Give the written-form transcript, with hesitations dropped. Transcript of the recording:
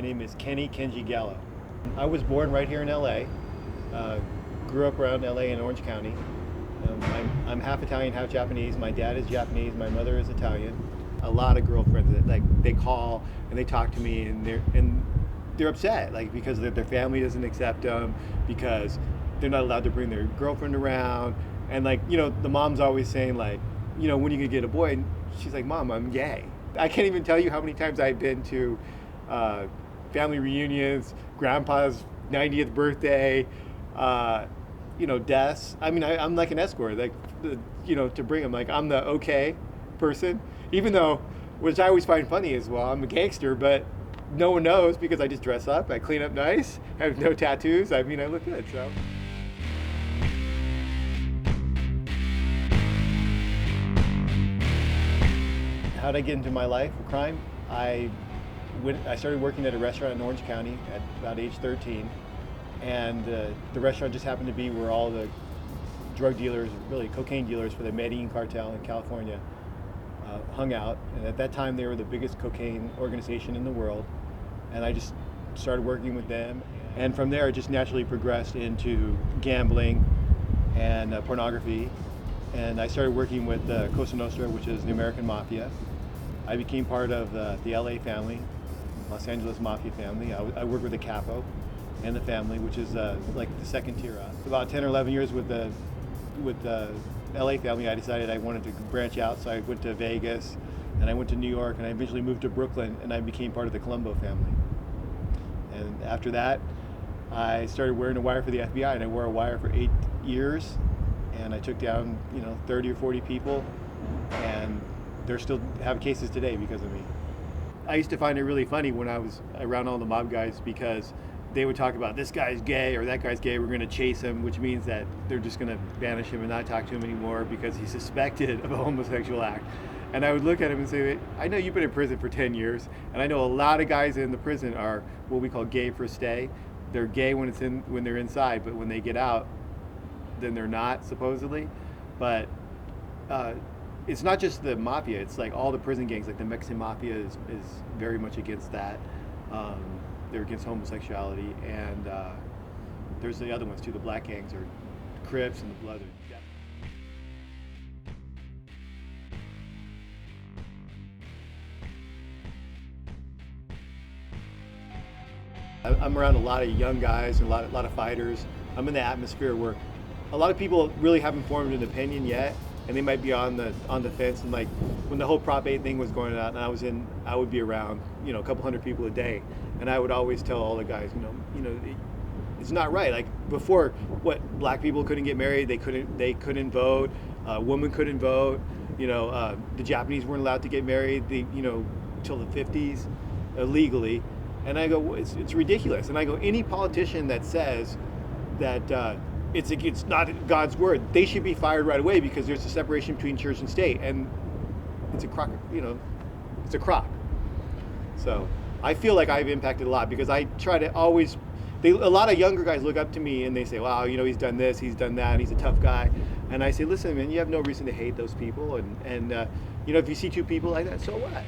name is Kenji Gallo. I was born right here in LA. Grew up around LA in Orange County. I'm half Italian, half Japanese. My dad is Japanese, my mother is Italian. A lot of girlfriends that they call and they talk to me, and they're upset, because their family doesn't accept them, because they're not allowed to bring their girlfriend around, and the mom's always saying when are you gonna get a boy? And she's like, Mom, I'm gay. I can't even tell you how many times I've been to family reunions, grandpa's 90th birthday, deaths. I mean, I'm like an escort, to bring them. I'm the okay person, even though, which I always find funny as well, I'm a gangster, but no one knows because I just dress up, I clean up nice, I have no tattoos. I mean, I look good, so. How'd I get into my life of crime? I started working at a restaurant in Orange County at about age 13, and the restaurant just happened to be where all the drug dealers, really cocaine dealers for the Medellín cartel in California, hung out. And at that time they were the biggest cocaine organization in the world, and I just started working with them, and from there it just naturally progressed into gambling and pornography, and I started working with Cosa Nostra, which is the American Mafia. I became part of the LA family, Los Angeles Mafia family. I worked with the Capo and the family, which is like the second tier up. About 10 or 11 years with the LA family, I decided I wanted to branch out, so I went to Vegas, and I went to New York, and I eventually moved to Brooklyn, and I became part of the Colombo family. And after that, I started wearing a wire for the FBI, and I wore a wire for 8 years, and I took down 30 or 40 people, and they're still have cases today because of me. I used to find it really funny when I was around all the mob guys, because they would talk about this guy's gay or that guy's gay, we're going to chase him, which means that they're just going to banish him and not talk to him anymore because he's suspected of a homosexual act. And I would look at him and say, I know you've been in prison for 10 years, and I know a lot of guys in the prison are what we call gay for stay. They're gay when they're inside, but when they get out, then they're not, supposedly. But it's not just the mafia, it's like all the prison gangs, like the Mexican mafia is very much against that. They're against homosexuality, and there's the other ones too, the black gangs or Crips and the Bloods. Yeah. I'm around a lot of young guys and a lot of fighters. I'm in the atmosphere where a lot of people really haven't formed an opinion yet, and they might be on the fence. And when the whole Prop 8 thing was going on, and I would be around, a couple hundred people a day, and I would always tell all the guys, it's not right. Before, black people couldn't get married, they couldn't vote, women couldn't vote, the Japanese weren't allowed to get married, till the 50s, legally. And I go, it's ridiculous. And I go, any politician that says that it's not God's word, they should be fired right away, because there's a separation between church and state, and it's a crock, it's a crock. So I feel like I've impacted a lot, because I try to always, a lot of younger guys look up to me and they say, wow, he's done this, he's done that, he's a tough guy. And I say, listen, man, you have no reason to hate those people. And if you see two people like that, so what?